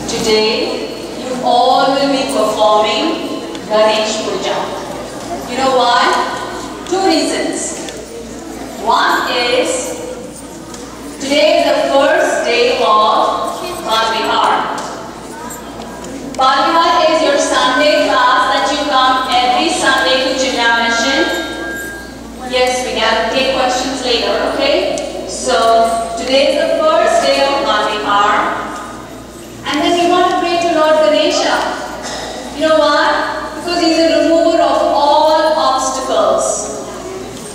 Today, you all will be performing Ganesh Puja. You know why? Two reasons. One is, today is the first day of Bal Vihar. Bal Vihar is your Sunday class that you come every Sunday to Chimya Mission. Yes, we have to take questions later, okay? So, today is the first day of Bal Vihar. And then we want to pray to Lord Ganesha. You know why? Because he is a remover of all obstacles.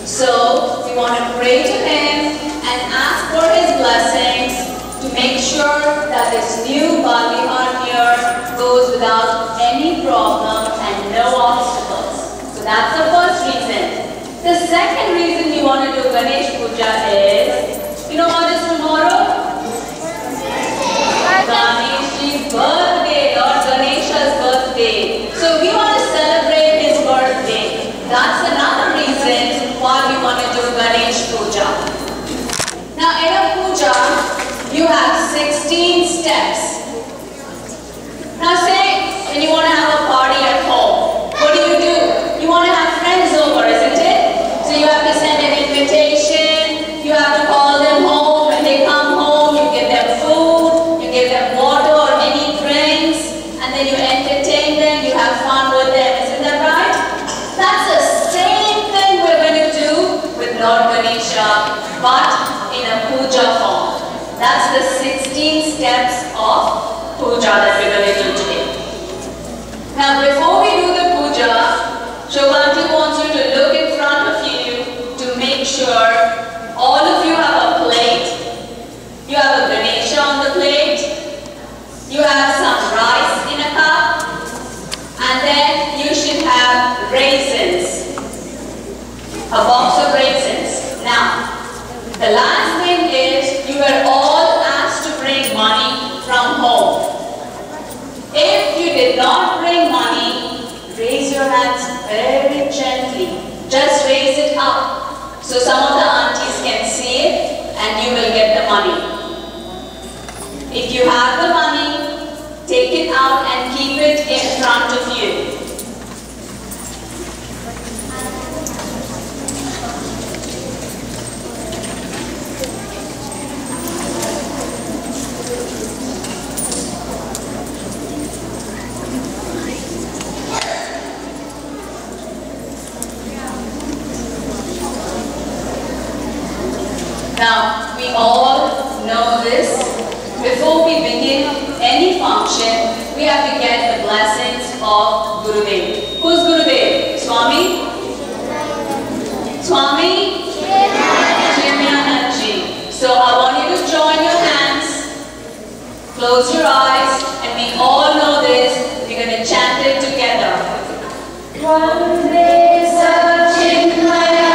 So, we want to pray to him and ask for his blessings to make sure that this new Bal Vihar year goes without any problems and no obstacles. So, that's the first reason. The second reason we want to do Ganesh Puja is, you know what is tomorrow? Ganeshji's birthday, Lord Ganesha's birthday. So we want to celebrate his birthday. That's another reason why we want to do Ganesh Puja. Now in a puja, you have 16 steps. Now say, when you want to have a party at home, what do? You want to have friends over, isn't it? So you have to send an invitation, you have to call them home. When they come home, you give them food, you give them water or any drinks, and then you entertain them, you have fun with them. Isn't that right? That's the same thing we're going to do with Lord Ganesha, but in a puja form. That's the 16 steps of puja that we're going to do today. Now before we do the puja, Shobhanti wants you to look in front of you to make sure all of you have a plate. You have a Ganesha on the plate. You have some rice in a cup. And then you should have raisins. A box of raisins. Now, the last thing is you were all asked to bring money from home. If you did not bring money, raise your hands very gently. Just raise it up so some of the aunties can see it and you will get the money. If you have the money, take it out and keep it in front of you. Now, we all know this. Before we begin any function, we have to get the blessings of Gurudev. Who's Gurudev? Swami? Swami? Chimyananji. So I want you to join your hands, close your eyes, and we all know this. We're going to chant it together. Vande Sachinmaya.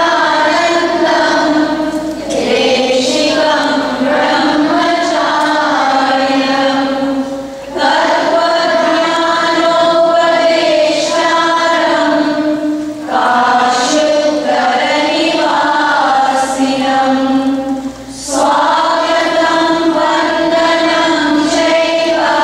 Swagadam Vandanam Jaiva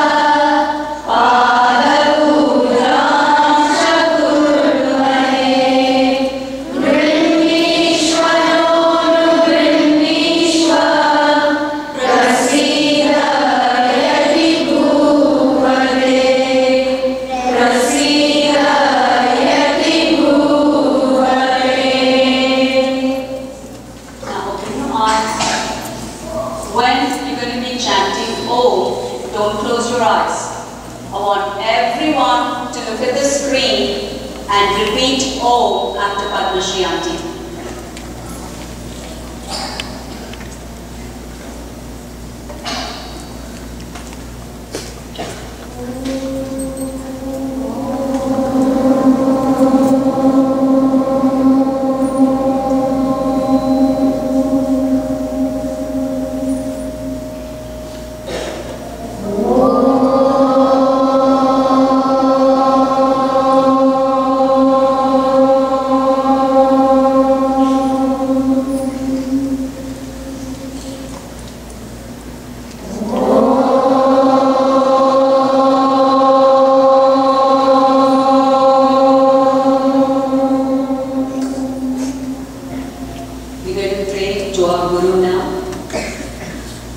to our Guru now.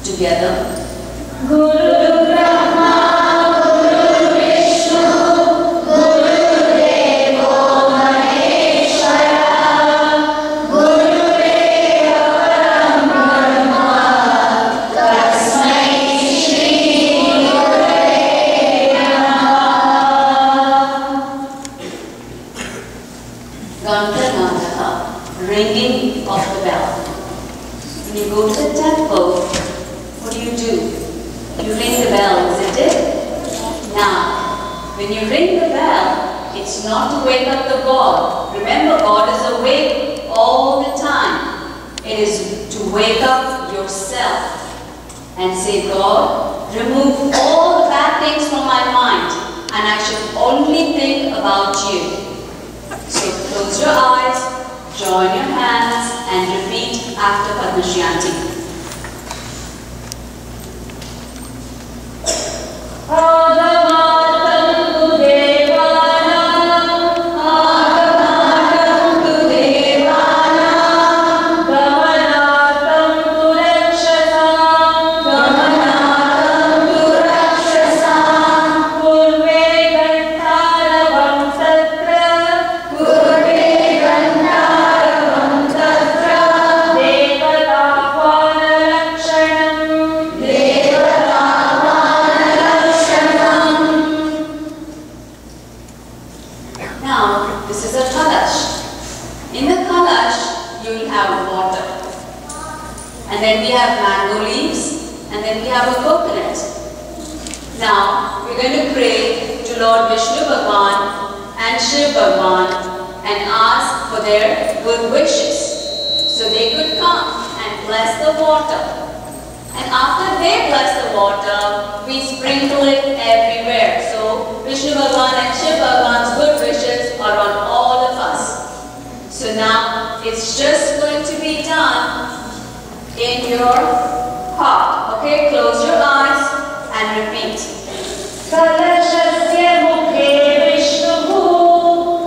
Together. Guru Brahma, Guru Vishnu, Guru Devo Maheshwara, Guru Deva Param Brahma, Tasmai Shri Gurave Namaha. Gandhanatha, ringing of the bell. When you go to the temple, what do? You ring the bell, isn't it? Now, when you ring the bell, it's not to wake up the God. Remember, God is awake all the time. It is to wake up yourself and say, God, remove all the bad things from my mind and I should only think about you. So close your eyes, join your hands and repeat after Padma Aunty. And then we have mango leaves, and then we have a coconut. Now, we're going to pray to Lord Vishnu Bhagwan and Shiv Bhagwan and ask for their good wishes. So they could come and bless the water. And after they bless the water, we sprinkle it everywhere. So Vishnu Bhagwan and Shiv Bhagwan's good wishes are on all of us. So now, it's just going to be done in your heart. Okay, close your eyes and repeat. Kalashasya mukhe Vishnuhu,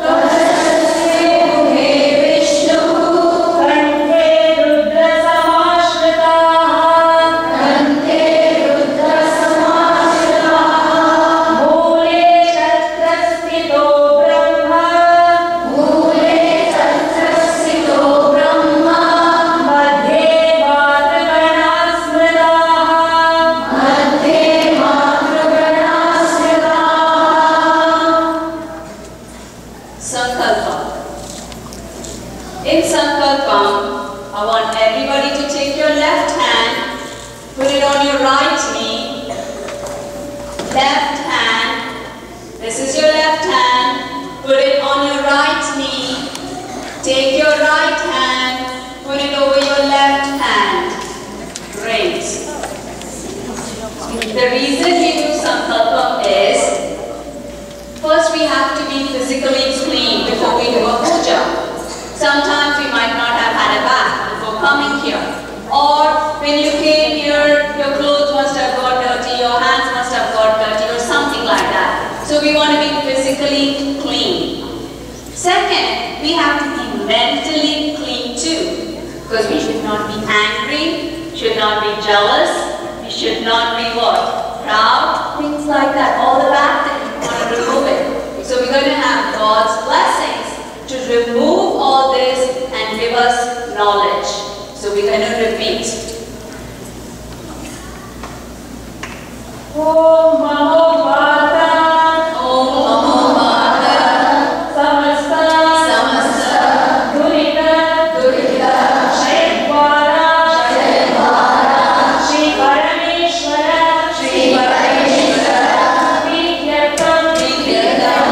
Kalashasya mukhe Vishnuhu, Kanthe Rudra Samashritaha, Kanthe Rudra Samashritaha, Mule Tatrasthito Brahma, Mule Tatrasthito Brahma, Madhye In Sankalpam, I want everybody to take your left hand, put it on your right knee, left hand, this is your left hand, put it on your right knee, take your right hand, put it over your left hand. Great. The reason we do Sankalpam is, first we have to be physically clean before we do a puja. Sometimes we might not have had a bath before coming here. Or when you came here, your clothes must have got dirty, your hands must have got dirty or something like that. So we want to be physically clean. Second, we have to be mentally clean too. Because we should not be angry, should not be jealous, we should not be what? Proud, things like that. All the bad things, we want to remove it. So we're going to have God's blessings to remove all this and give us knowledge. So we're going to repeat. Om Namo Bhagavate, Om Namo Bhagavate, Samasta, Samasta, Durita, Durita, Shaivara, Shaivara, Shri Parameshwara, Shri Parameshwara, Vidyatam, Vidyatam,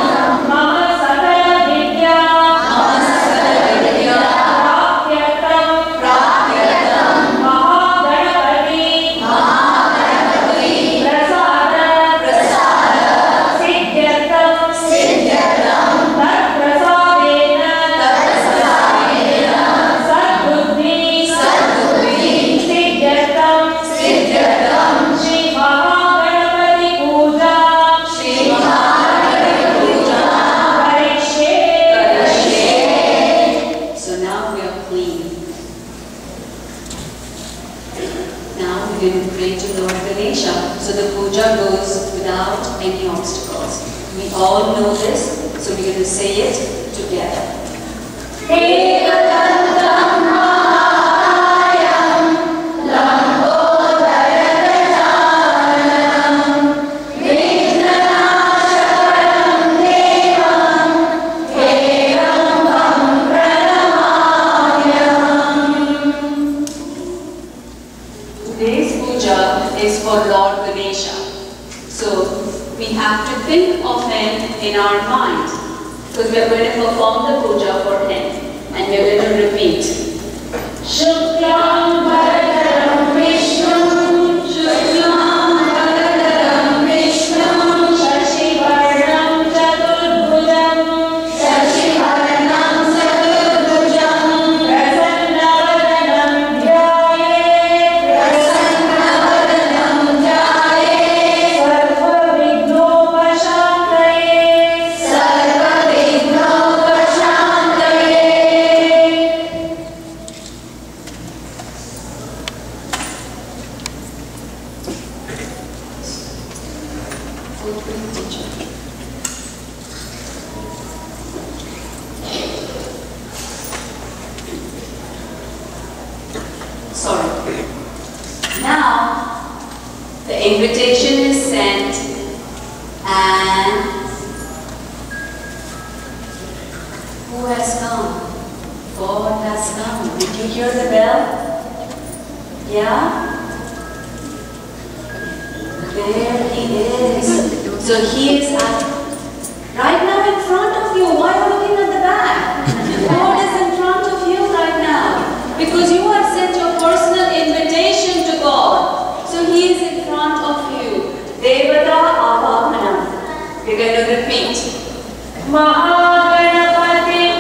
Mama Sakala Vidya, Mama Sakala Vidya, Prapyatam, Prapyatam, Mahaganapati, Mahaganapati, Prasada, we're going to pray to Lord Ganesha. So the puja goes without any obstacles. We all know this, so we're going to say it together. Ekadantam Mahayam Lambodarajanam Vignanashakaram Devam Ekambam Pranamamyam. Today's puja is for Lord Ganesha. So we have to think of him in our mind, because we are going to perform the puja for him, and we are going to repeat. Shuklam Bharadaram Vishnum, Shuklam Bharadaram Vishnum, Shashivarnam Chaturbhujam, Shashivarnam Chaturbhujam, Prasannavadanam Dhyayet, Prasannavadanam Dhyayet, Sarvavighnopashantaye, Sarvavighnopashantaye. Sorry. Now, the invitation is sent, and who has come? God has come. Did you hear the bell? Yeah? There he is. So he is right now in front of you. Why are you looking at the back? God is in front of you right now, because you have sent your personal invitation to God. So he is in front of you. Devata Avahanam. We're going to repeat. Mahaganapatim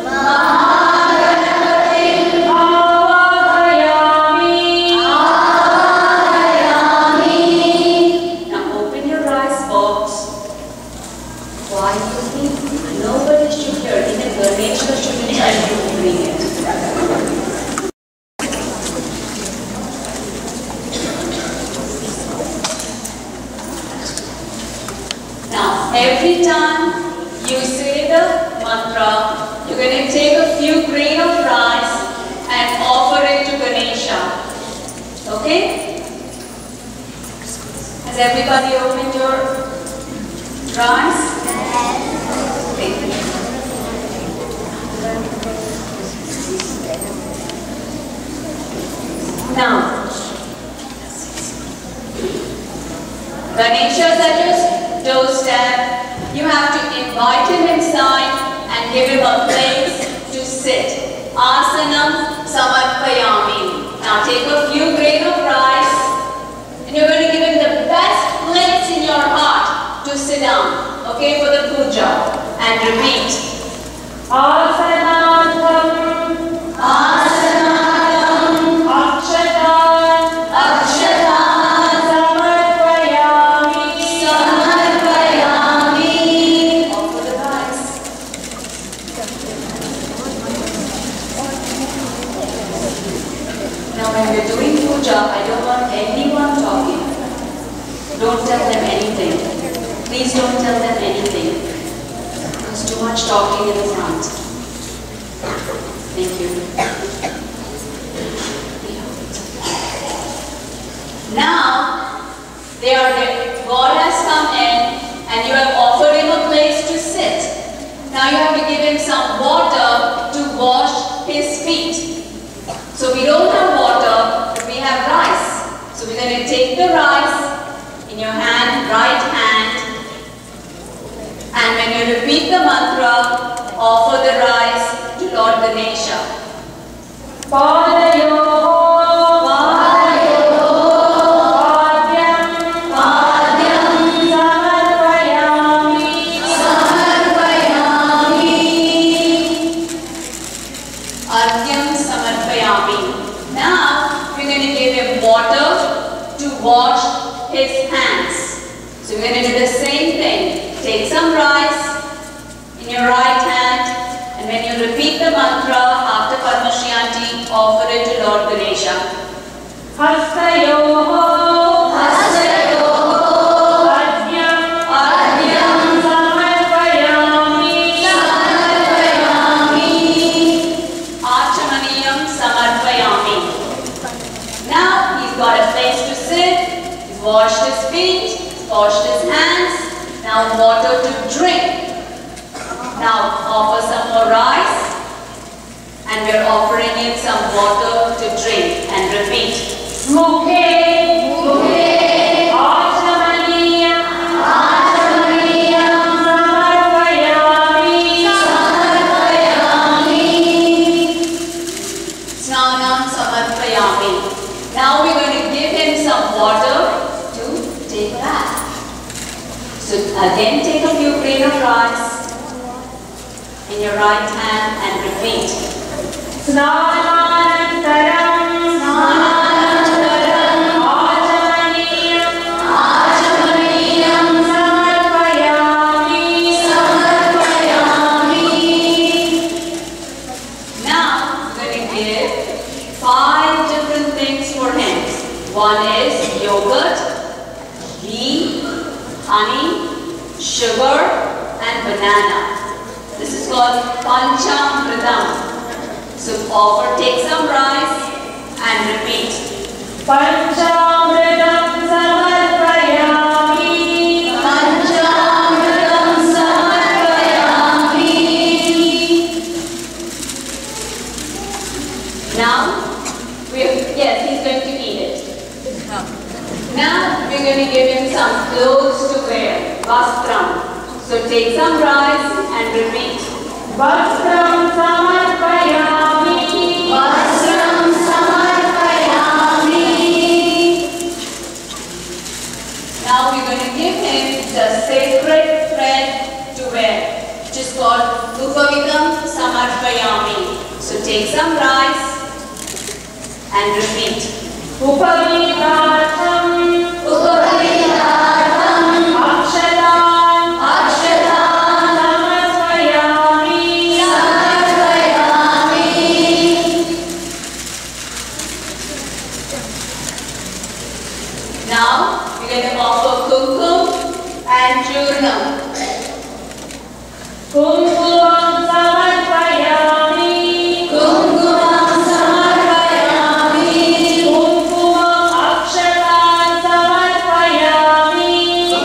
Avahayami. Now open your rice box. Why do you think nobody should hear? Even Ganesha shouldn't tell you to bring it. Now, every time you say the mantra, you're going to take a few grain of rice and offer it to Ganesha. Okay? Has everybody opened your rice? Okay. Now, Ganesha is at your doorstep. You have to invite him inside and give him a place to sit. Asanam Samarpayami. Now take a few grain of rice, and you're going to give him the best place in your heart to sit down, okay, for the puja. And repeat. Asanantam, Asanantam, Akshatan, Akshatan, Samarpayami, Samarpayami. Offer the rice. Now when we're doing puja, I don't want anyone talking. Don't tell them anything. Please don't tell them anything. There's too much talking in the front. Thank you. Now, God has come in and you have offered him a place to sit. Now you have to give him some water to wash his feet. So we don't have water, but we have rice. So we're going to take the rice in your hand, right hand, and when you repeat the mantra, offer the rice to Lord Ganesha. Padayoho, Padayoho, Padyam, Padyam, Samarpayami, Samarpayami, Artyam Samarpayami. Now, we're going to give him water to wash his hands. So we're going to do the same thing. Take some rice in your right hand, and when you repeat the mantra after Padmashri Aunty, offer it to Lord Ganesha. हस्तयोः अर्घ्यं समर्पयामि आचमनीयं समर्पयामि. Now he's got a place to sit. He's washed his feet, washed his hands. Now water to drink. Now offer some more rice. And we're offering in some water to drink. And repeat. मुखे आचमनीयं समर्पयामि Snanam samarpayami. Now we're going to give him some water to take back. So again take a few grain of rice in your right hand and repeat. स्नानानन्तरं आचमनीयं समर्पयामि Now we're going to give 5 different things for him. One is yogurt, ghee, honey, sugar and banana. This is called Panchamritam. So offer, take some rice and repeat. पञ्चामृतं समर्पयामि Panchamritam samarpayami. Now, yes, he's going to eat it. Now, we're going to give him some clothes to wear, vastram. So take some rice and repeat. वस्त्रं समर्पयामि Vastram samarpayami. Now we're going to give him the sacred thread to wear, which is called Upavitam samarpayami. So take some rice and repeat. उपवीतार्थं Upavitam अक्षतान् समर्पयामि Now we're going to offer kumkum and churnam. कुङ्कुमं समर्पयामि Kumkumam samarpayami. कुङ्कुमम् अक्षतान् समर्पयामि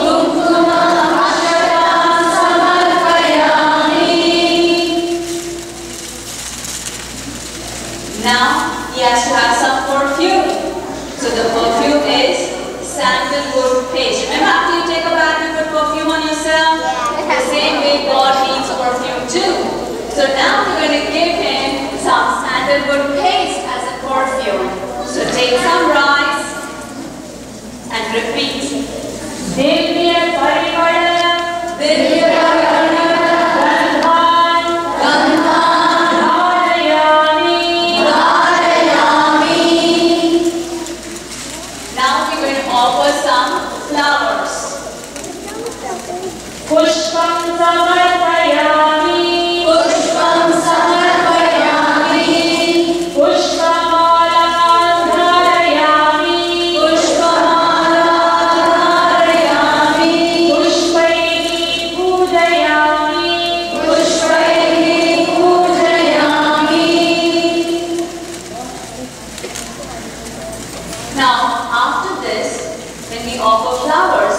Kumkumam akshatam samarpayami. Now he has to have some perfume. So the perfume is sandalwood paste. Remember, after you take a bath, you put perfume on yourself? The same way God needs perfume too. So now we're going to give him some sandalwood paste as a perfume. So take some rice and repeat. Divya Parimala Divyaparimal गन्धान् Gandhan धारयामि Dharayami. Now we're going to offer some flowers. पुष्पं समर्पयामि Pushpam samarpayami. पुष्पमालां धारयामि Pushpamala dharayami. पुष्पैः पूजयामि Pushpaihi pujayami. Now, after this, when we offer flowers,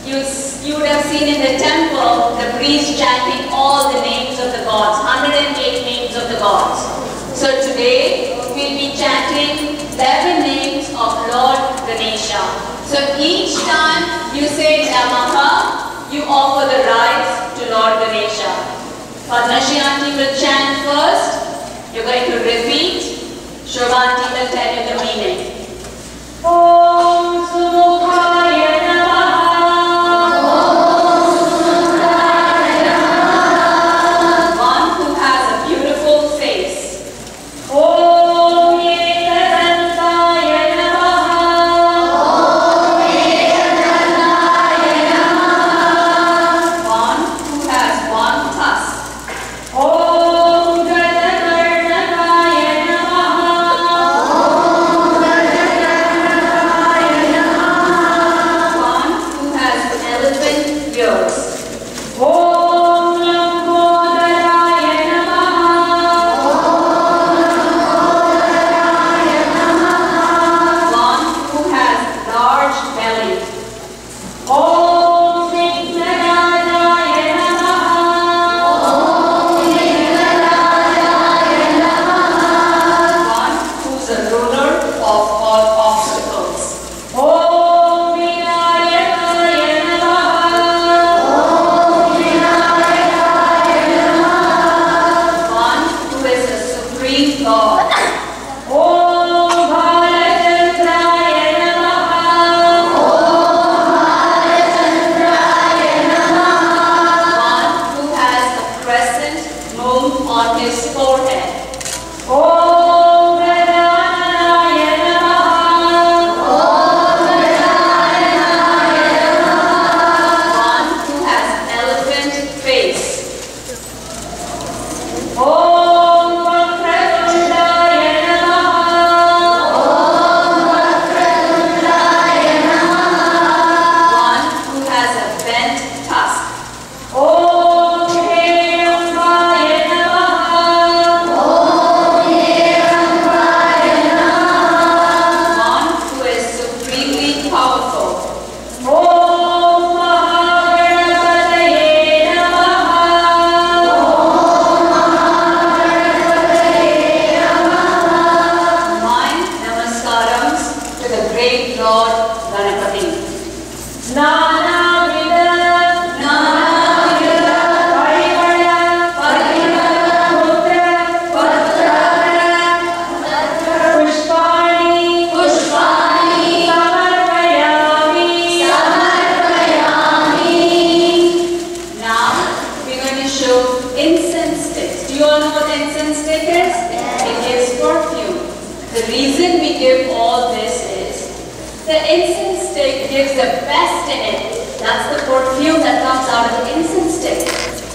you would have seen in the temple the priest chanting all the names of the gods, 108 names of the gods. So today, we'll be chanting 11 names of Lord Ganesha. So each time you say Namaha, you offer the rice to Lord Ganesha. Padmashi aunty will chant first. You're going to repeat. Shobha aunty will tell you the meaning. ॐ सुमुखाय नमः One who has a beautiful face. ॐ एकदन्ताय नमः One who has one tusk. ॐ गजकर्णकाय नमः reason we give all this is the incense stick gives the best in it. That's the perfume that comes out of the incense stick.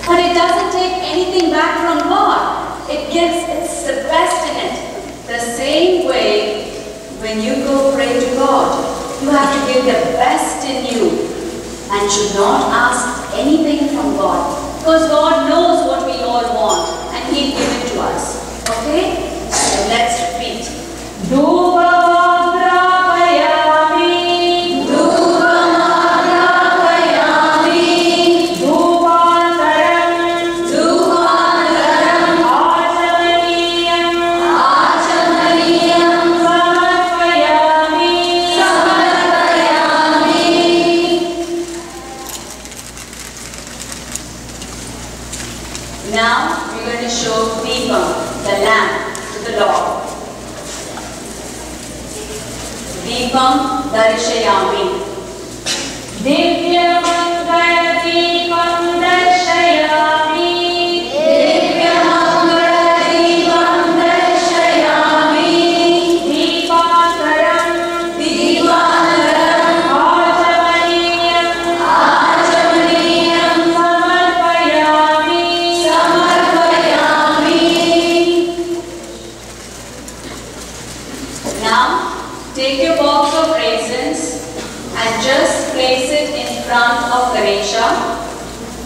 But it doesn't take anything back from God. It's the best in it. The same way, when you go pray to God, you have to give the best in you and should not ask anything from God. Because God knows what we all want and He'll give it to us. Okay? So let's repeat. Now we're going to show Deepam, the lamp, to the Lord. Deepam darshayami. Divyamangala Deepam darshayami. Divyamangala Deepam darshayami. Deepankaram. Deepankaram. Achamaniyam. Achamaniyam. Samarpayami. Samarpayami. Now, take your box of raisins and just place it in front of Ganesha.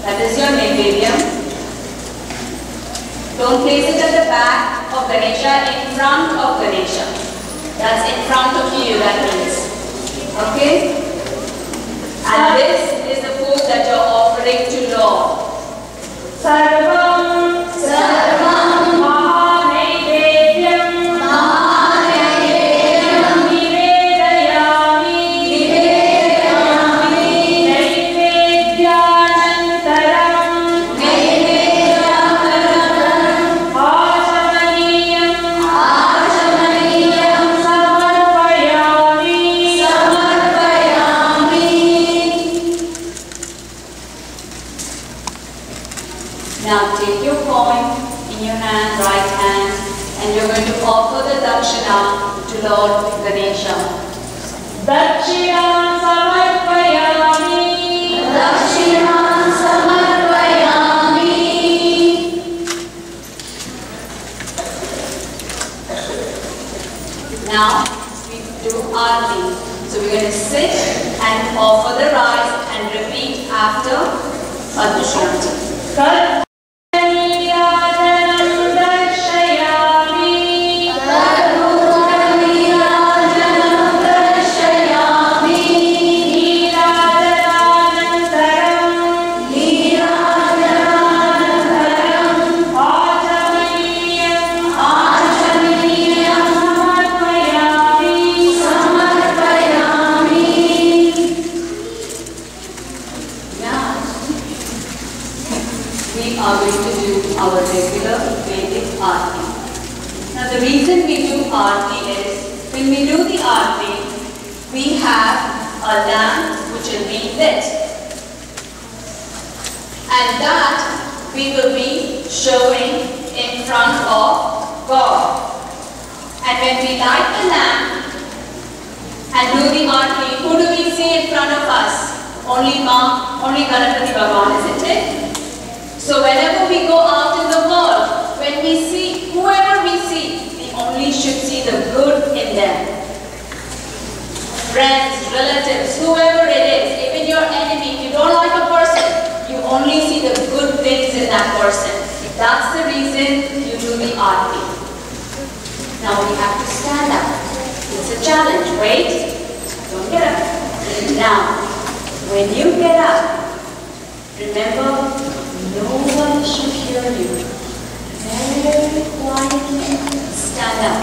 That is your Naivedyam. Don't place it at the back of Ganesha, in front of Ganesha. That's in front of you, that means. Okay? And this is the food that you're offering to Lord. Sarvam. Sarvam. Mahanaivedyam. Now take your coin in your hand, right hand, and you're going to offer the dakshina to Lord Ganesha. Dakshinam samarpayami. Dakshinam samarpayami. Now we do arti. So we're going to sit and offer the rice and repeat after Padmashanti. We are going to do our regular Vedic Aarti. Now the reason we do Aarti is, when we do the Aarti, we have a lamp which will be lit. And that we will be showing in front of God. And when we light the lamp and do the Aarti, who do we see in front of us? Only Ganapati Bhagavan, isn't it? So whenever we go out in the world, when we see, whoever we see, we only should see the good in them. Friends, relatives, whoever it is, even your enemy, if you don't like a person, you only see the good things in that person. That's the reason you do the Aarti. Now we have to stand up. It's a challenge. Wait. Don't get up. Now, when you get up, remember, no one should hear you. Very quietly stand up.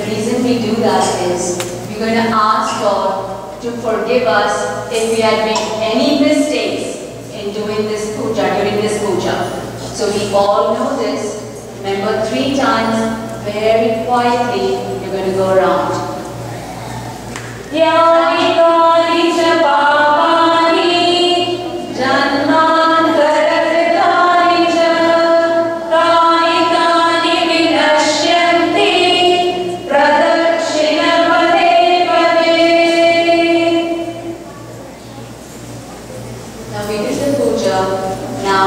The reason we do that is we're going to ask God to forgive us if we had made any mistakes in doing this puja, during this puja. So we all know this. Remember, 3 times, very quietly, you're going to go around. Yāni kāni ca pāpāni janmāntara-kritāni ca tāni tāni vinashyanti pradakshina-pade-pade. Now we did the puja. Now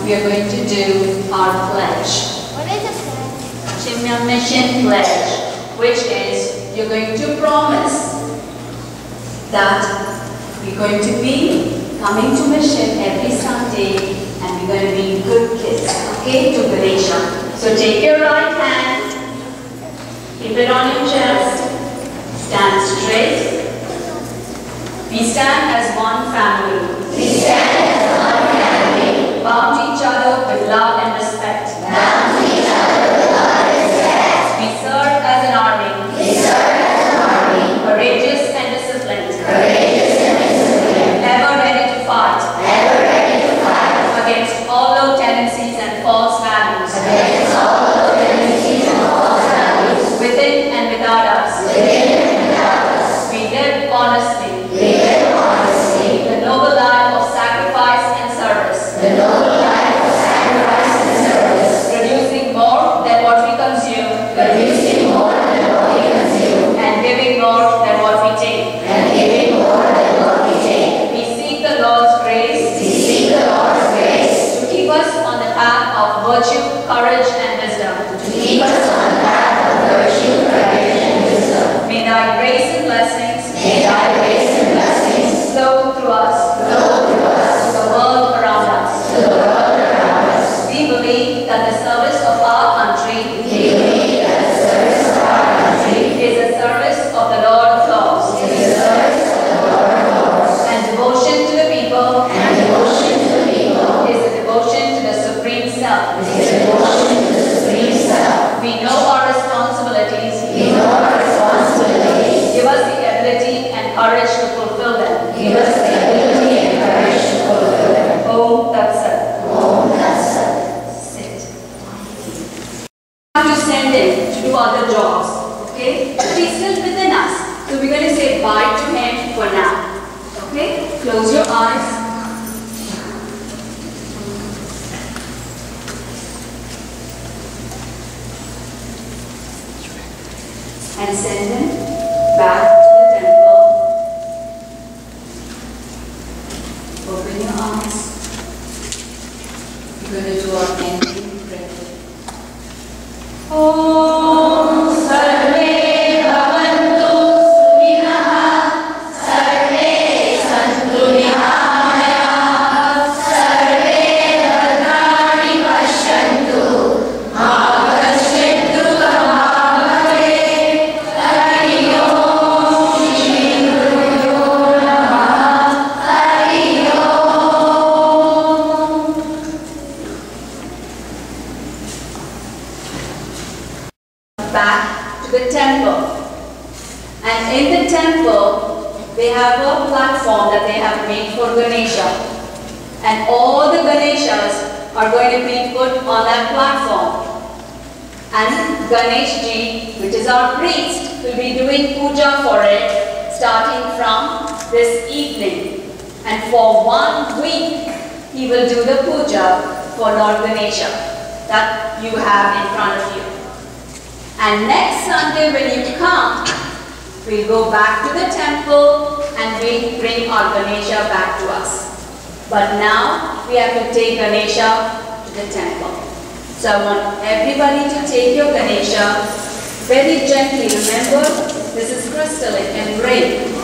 we are going to do our pledge. What is a pledge? Shimya Mission Pledge, which is you're going to promise that we're going to be coming to mission every Sunday and we're going to be good kids, okay, to Ganesha. So take your right hand, keep it on your chest, stand straight. We stand as one family. We stand as one family. Bound to each other with love and respect. Bound to each other with love and respect. We serve as an army. We serve as an army. Courageous and disciplined. Courageous and disciplined. Ever ready to fight. Ever ready to fight. Against all low tendencies and false values. Against all low tendencies and false values. Within and without us. Within and without us. We live honestly. We live honestly. The noble life of sacrifice and service. The noble life of sacrifice and service. Producing more than what we consume. Producing more than what we consume. And giving more than what we take. And giving more than what we take. We seek the Lord's grace. We seek the Lord's grace. To keep us on the path of virtue, courage and wisdom. To keep us on the path of virtue, courage and wisdom. May thy grace and blessings. May thy grace and blessings. Flow through us. Flow through us. To the world around us. To the world around us. We believe that the service of our country. We believe that the service of our country is a service of the Lord of Lords. Is a service of the Lord of Lords. And devotion to the people. And devotion to the people is a devotion to the Supreme Self. Is a devotion to the Supreme Self. We know our responsibilities. We know our responsibilities. Give us the ability and courage to fulfill them. Give us the ability and courage to fulfill them. Om Tat Sat. Om Tat Sat. Sit. We have to send him to do other jobs. Okay? But he's still within us. So we're going to say bye to him for now. Okay? Close your eyes. And send him back to the temple. Open your eyes. We're going to do our ending prayer. Om sarve bhavantu sukhinaः sarve santu niramayāः sarve bhadrani pashyantu ma kaśyid dukkhaṃ ma bhavet. Hari Om Shri Gurubhyo Namah. Hari Om. Back to the temple. And in the temple, they have a platform that they have made for Ganesha. And all the Ganeshas are going to be put on that platform. And Ganesh Ji, which is our priest, will be doing puja for it starting from this evening. And for 1 week, he will do the puja for Lord Ganesha that you have in front of you. And next Sunday when you come, we'll go back to the temple and we'll bring our Ganesha back to us. But now we have to take Ganesha to the temple. So I want everybody to take your Ganesha very gently. Remember, this is crystalline and great.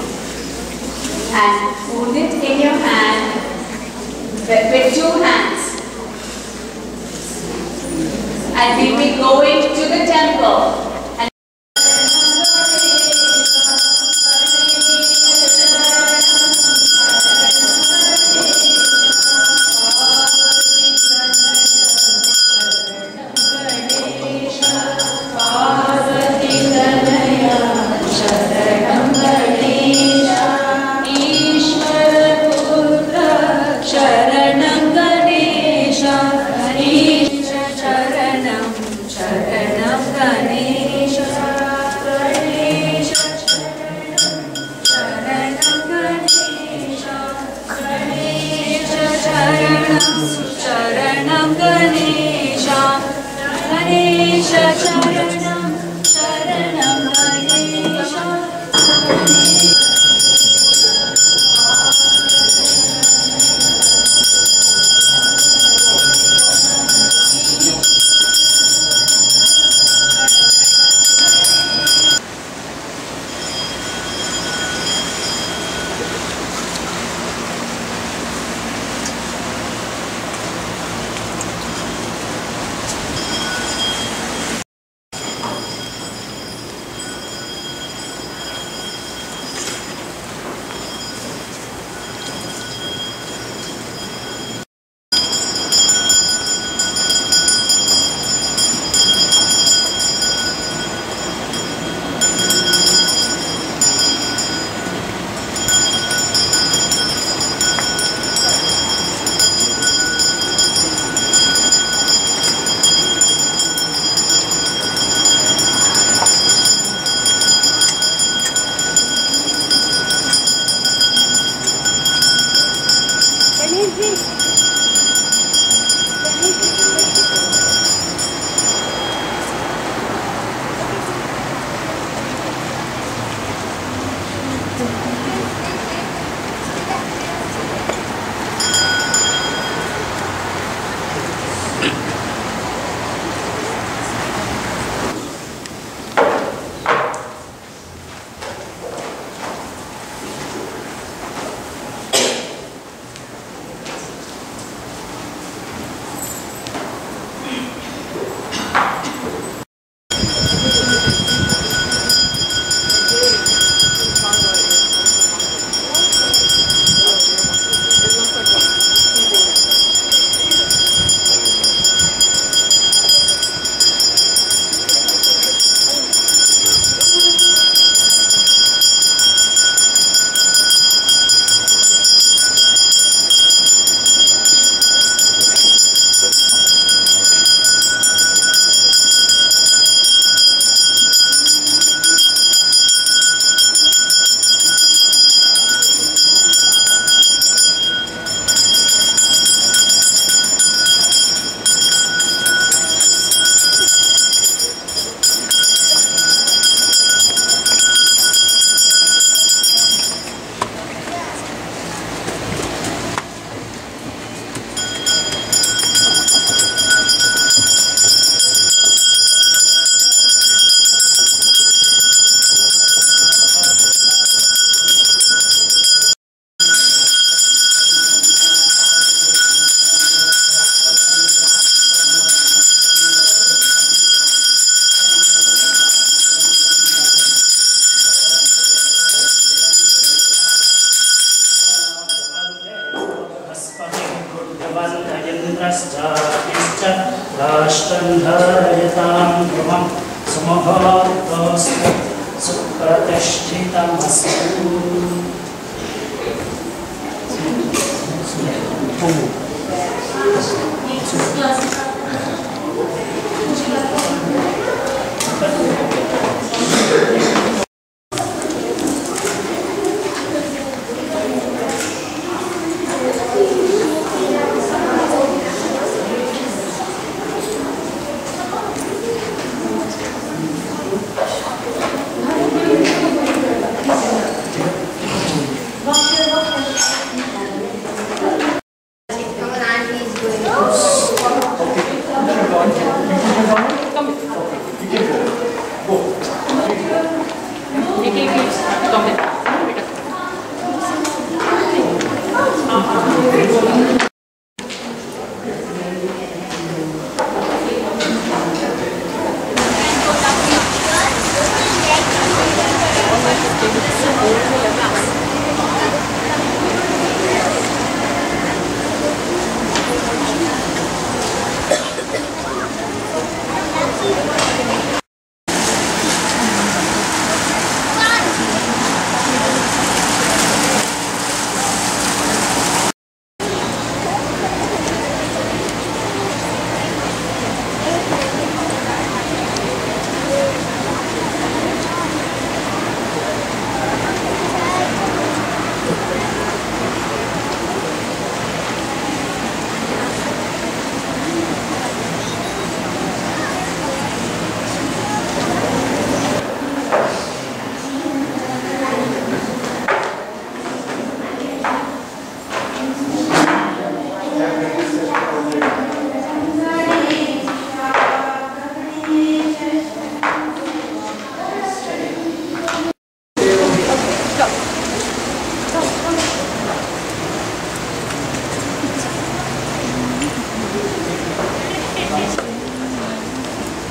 And hold it in your hand with 2 hands. And we'll be going to the temple. Parvati सुप्रतिष्ठितमस्तु।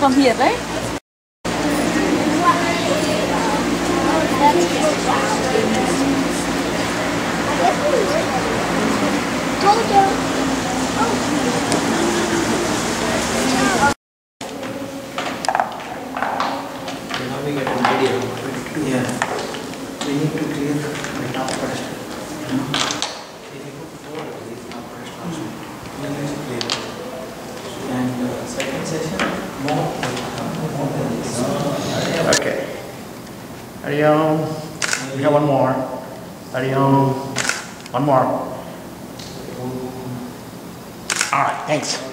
From here, right? Now we get an idea of what we need to do. Yeah. We need to clear the top first. If you put four of these top first also, we need to clear it. And second session, more than this. Okay. Ariom. We have one more. Ariom. One more. All right, thanks.